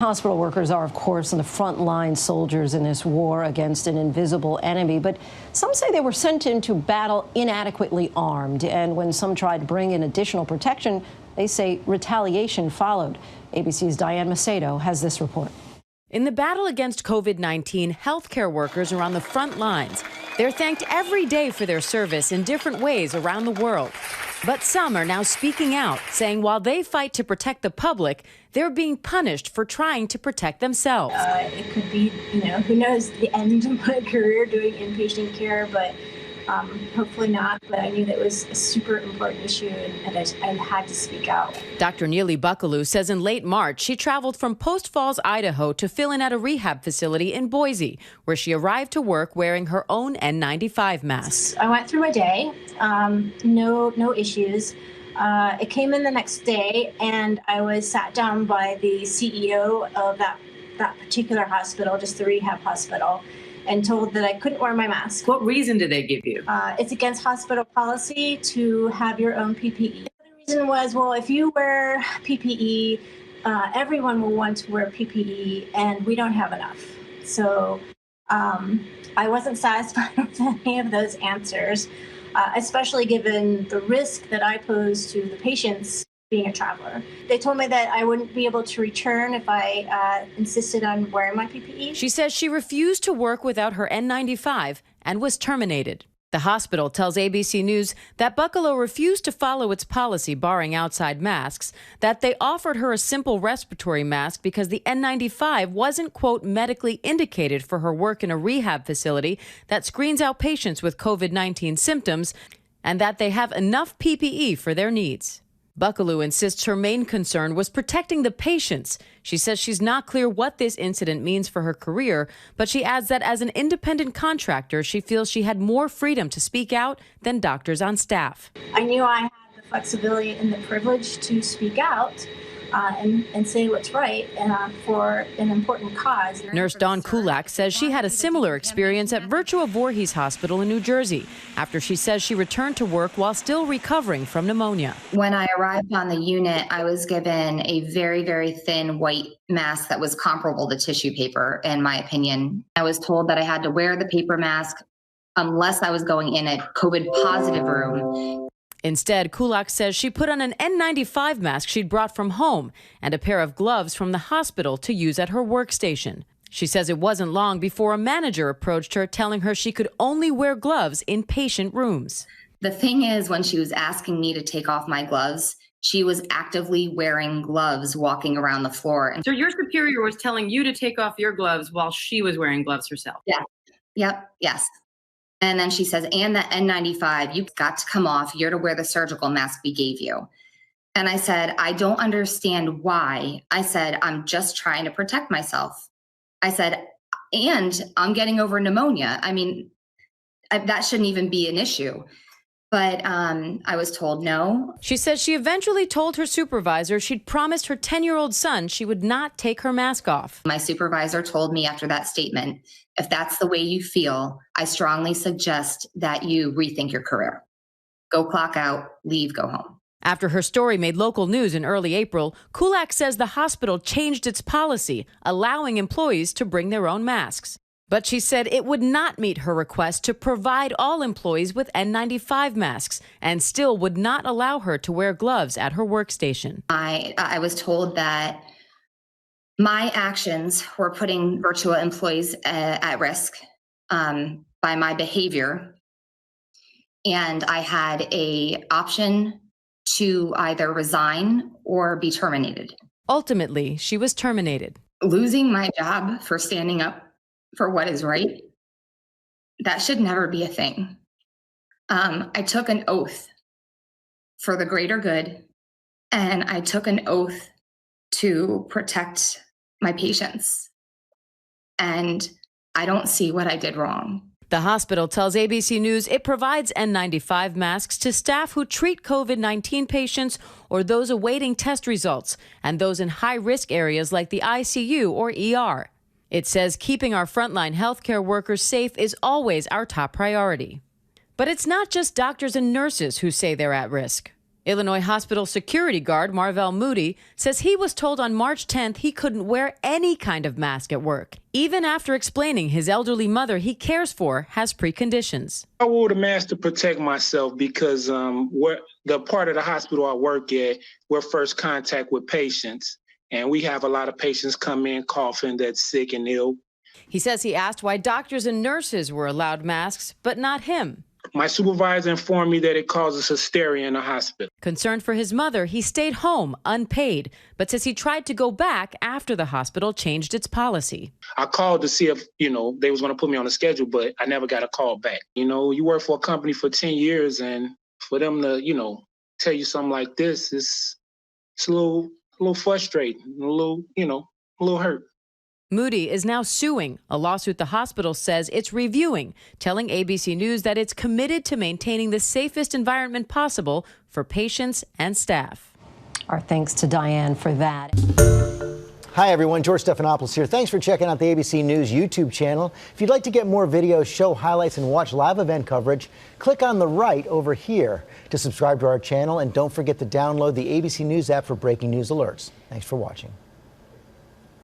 Hospital workers are, of course, on the front line soldiers in this war against an invisible enemy. But some say they were sent into battle inadequately armed. And when some tried to bring in additional protection, they say retaliation followed. ABC's Diane Macedo has this report. In the battle against COVID-19, healthcare workers are on the front lines. They're thanked every day for their service in different ways around the world. But some are now speaking out, saying while they fight to protect the public, they're being punished for trying to protect themselves. It could be, who knows, the end of my career doing inpatient care, but hopefully not. But I knew that was a super important issue, and I had to speak out. Dr. Neely Buckaloo says in late March, she traveled from Post Falls, Idaho to fill in at a rehab facility in Boise, where she arrived to work wearing her own N95 mask. I went through my day, no issues. It came in the next day, and I was sat down by the CEO of that particular hospital, just the rehab hospital, and told that I couldn't wear my mask. What reason did they give you? It's against hospital policy to have your own PPE. The reason was, well, if you wear PPE, everyone will want to wear PPE, and we don't have enough. So I wasn't satisfied with any of those answers, especially given the risk that I pose to the patients being a traveler. They told me that I wouldn't be able to return if I insisted on wearing my PPE. She says she refused to work without her N95 and was terminated. The hospital tells ABC News that Buckaloo refused to follow its policy barring outside masks, that they offered her a simple respiratory mask because the N95 wasn't, quote, medically indicated for her work in a rehab facility that screens out patients with COVID-19 symptoms, and that they have enough PPE for their needs. Buckaloo insists her main concern was protecting the patients. She says she's not clear what this incident means for her career, but she adds that as an independent contractor, she feels she had more freedom to speak out than doctors on staff. I knew I had the flexibility and the privilege to speak out and say what's right for an important cause. Nurse Dawn Kulak says she had a similar experience at Virtua Voorhees Hospital in New Jersey after she says she returned to work while still recovering from pneumonia. When I arrived on the unit, I was given a very, very thin white mask that was comparable to tissue paper, in my opinion. I was told that I had to wear the paper mask unless I was going in a COVID positive room. Instead, Kulak says she put on an N95 mask she'd brought from home and a pair of gloves from the hospital to use at her workstation. She says it wasn't long before a manager approached her telling her she could only wear gloves in patient rooms. The thing is, when she was asking me to take off my gloves, she was actively wearing gloves walking around the floor. So your superior was telling you to take off your gloves while she was wearing gloves herself? Yeah. Yep. Yes. And then she says, and the N95, you've got to come off. You're to wear the surgical mask we gave you. And I said, I don't understand why. I said, I'm just trying to protect myself. I said, and I'm getting over pneumonia. I mean, that shouldn't even be an issue. But I was told no. She says she eventually told her supervisor she'd promised her 10-year-old son she would not take her mask off. My supervisor told me after that statement, if that's the way you feel, I strongly suggest that you rethink your career. Go clock out, leave, go home. After her story made local news in early April, Kulak says the hospital changed its policy, allowing employees to bring their own masks. But she said it would not meet her request to provide all employees with N95 masks and still would not allow her to wear gloves at her workstation. I was told that my actions were putting Virtua employees at risk by my behavior. And I had an option to either resign or be terminated. Ultimately, she was terminated. Losing my job for standing up for what is right, that should never be a thing. I took an oath for the greater good, and I took an oath to protect my patients. And I don't see what I did wrong. The hospital tells ABC News it provides N95 masks to staff who treat COVID-19 patients or those awaiting test results, and those in high-risk areas like the ICU or ER. It says keeping our frontline healthcare workers safe is always our top priority. But it's not just doctors and nurses who say they're at risk. Illinois hospital security guard Marvell Moody says he was told on March 10th he couldn't wear any kind of mask at work, even after explaining his elderly mother he cares for has preconditions. I wore the mask to protect myself because the part of the hospital I work at, we're first contact with patients, and we have a lot of patients come in coughing that's sick and ill. He says he asked why doctors and nurses were allowed masks, but not him. My supervisor informed me that it causes hysteria in the hospital. Concerned for his mother, he stayed home unpaid, but says he tried to go back after the hospital changed its policy. I called to see if, they was going to put me on the schedule, but I never got a call back. You work for a company for 10 years, and for them to, tell you something like this, it's a little frustrating, a little hurt. Moody is now suing a lawsuit the hospital says it's reviewing, telling ABC News that it's committed to maintaining the safest environment possible for patients and staff. Our thanks to Diane for that. Hi, everyone. George Stephanopoulos here. Thanks for checking out the ABC News YouTube channel. If you'd like to get more videos, show highlights, and watch live event coverage, click on the right over here to subscribe to our channel. And don't forget to download the ABC News app for breaking news alerts. Thanks for watching.